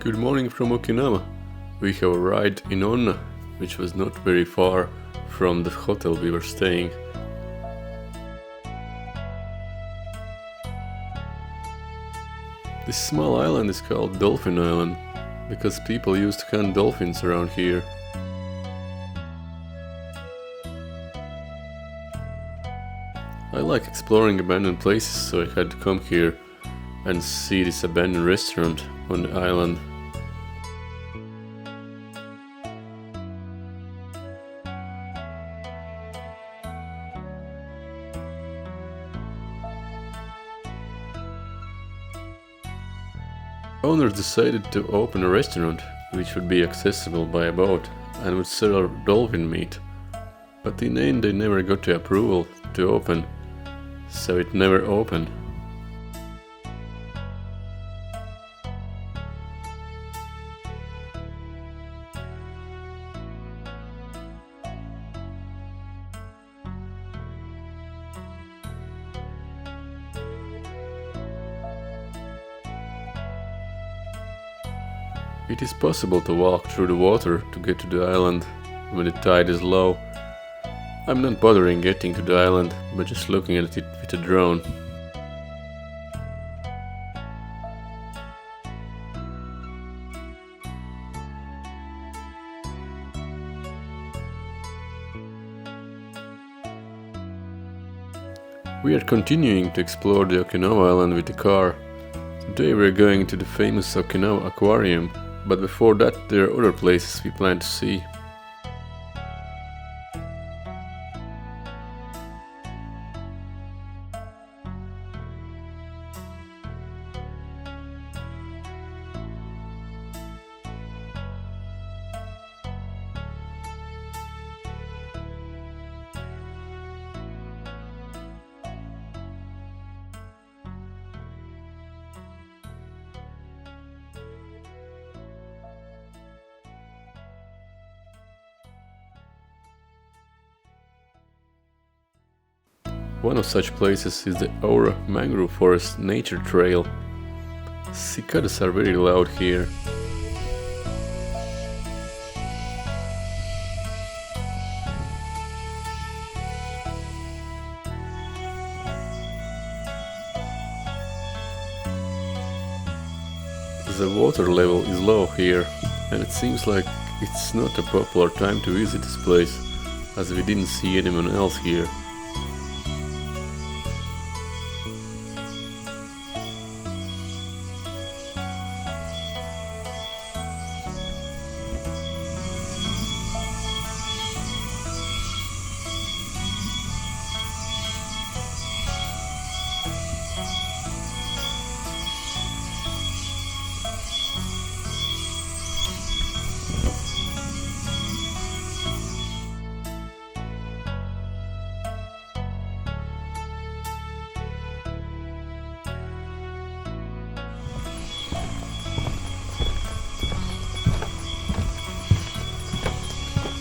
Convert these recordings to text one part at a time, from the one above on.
Good morning from Okinawa. We have arrived in Onna, which was not very far from the hotel we were staying. This small island is called Dolphin Island, because people used to hunt dolphins around here. I like exploring abandoned places, so I had to come here and see this abandoned restaurant on the island. Owners decided to open a restaurant which would be accessible by a boat and would sell dolphin meat, but in the end they never got the approval to open, so it never opened. It is possible to walk through the water to get to the island when the tide is low. I'm not bothering getting to the island, but just looking at it with a drone. We are continuing to explore the Okinawa Island with the car. Today we're going to the famous Okinawa Aquarium, but before that there are other places we plan to see. One of such places is the Oura mangrove forest nature trail. Cicadas are very loud here. The water level is low here, and it seems like it's not a popular time to visit this place, as we didn't see anyone else here.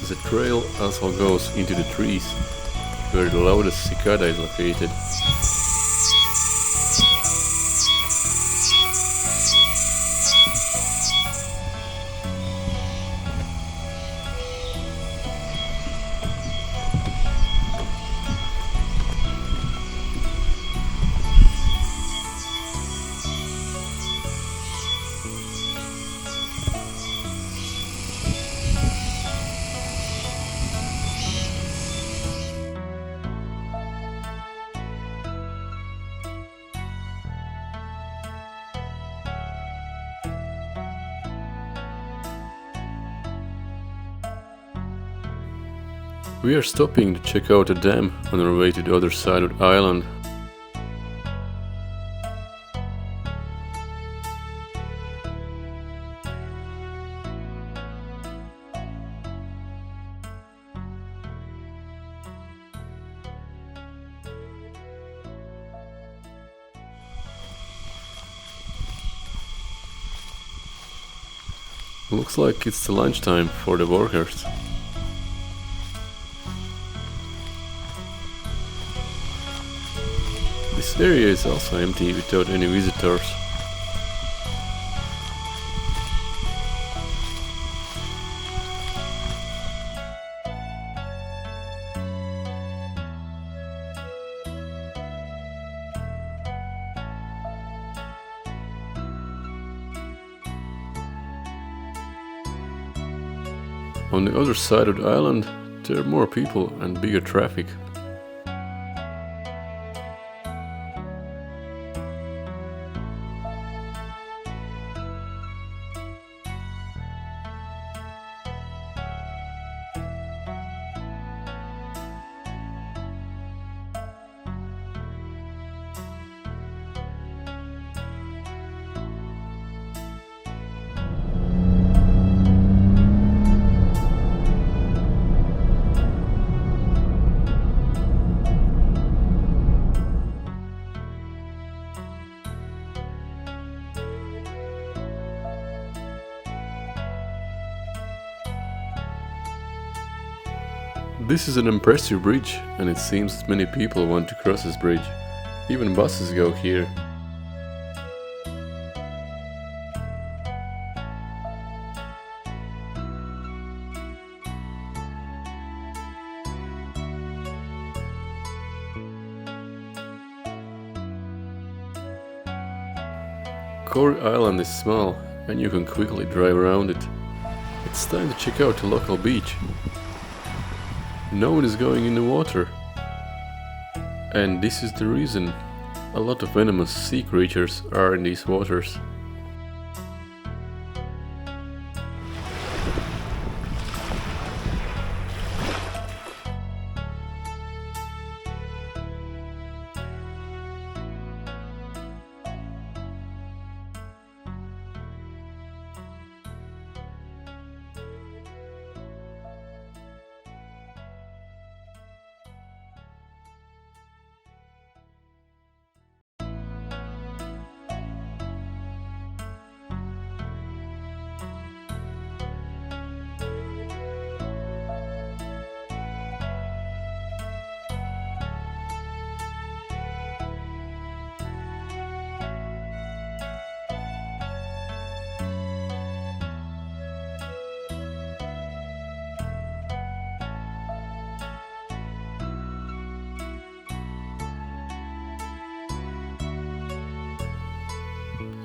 The trail also goes into the trees, where the loudest cicada is located. We are stopping to check out a dam on our way to the other side of the island. Looks like it's the lunchtime for the workers. This area is also empty without any visitors. On the other side of the island, there are more people and bigger traffic. This is an impressive bridge, and it seems that many people want to cross this bridge. Even buses go here. Kouri Island is small, and you can quickly drive around it. It's time to check out the local beach. No one is going in the water. And this is the reason. A lot of venomous sea creatures are in these waters.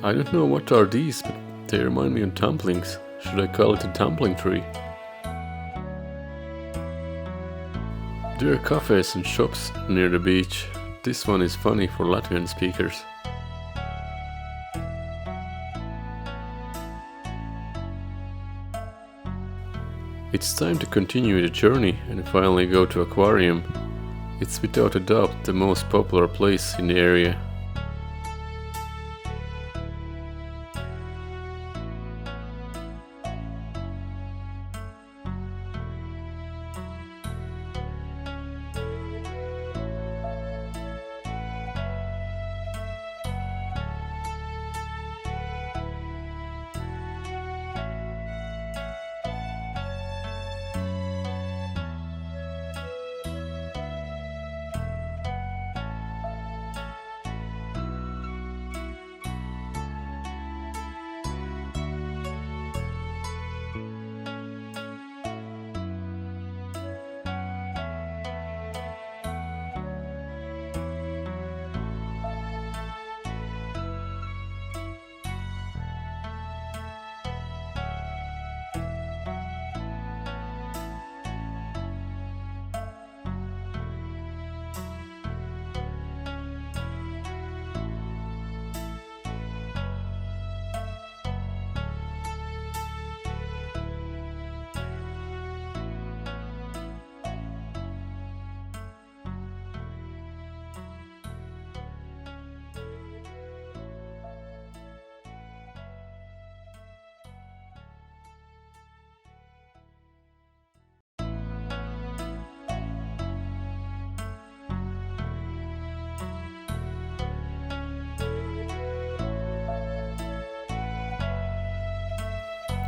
I don't know what are these, but they remind me of dumplings. Should I call it a dumpling tree? There are cafes and shops near the beach. This one is funny for Latvian speakers. It's time to continue the journey and finally go to aquarium. It's without a doubt the most popular place in the area.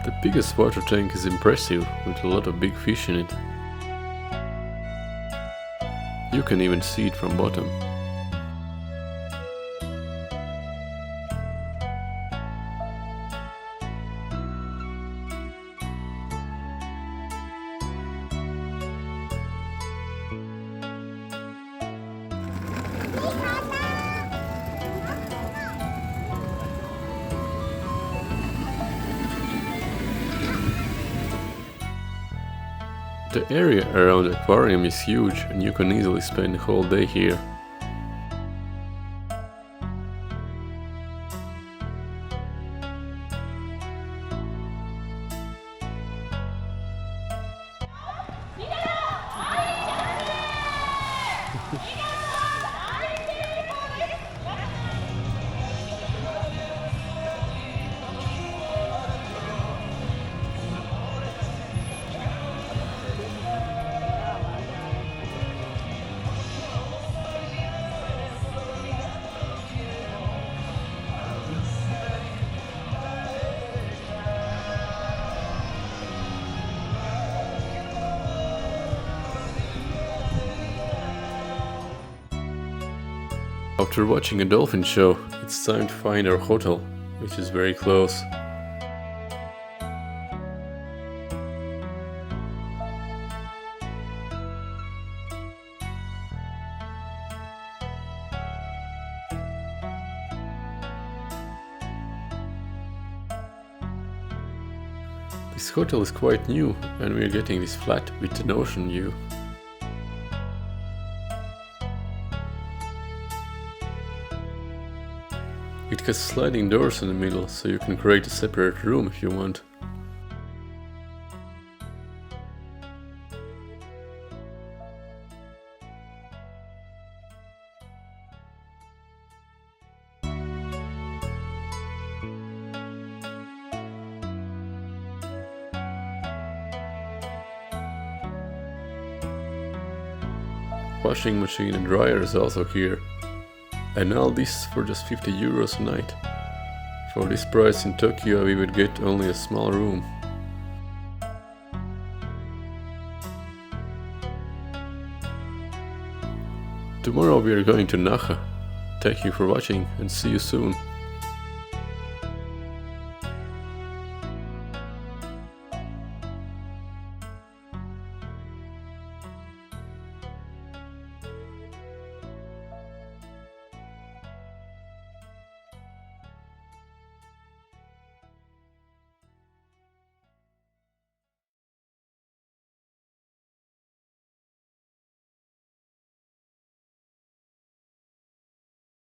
The biggest water tank is impressive, with a lot of big fish in it. You can even see it from bottom. The area around the aquarium is huge and you can easily spend the whole day here. After watching a dolphin show, it's time to find our hotel, which is very close. This hotel is quite new and we are getting this flat with an ocean view. It has sliding doors in the middle, so you can create a separate room if you want. Washing machine and dryer is also here. And all this for just 50 euros a night. For this price in Tokyo we would get only a small room. Tomorrow we are going to Naha. Thank you for watching and see you soon.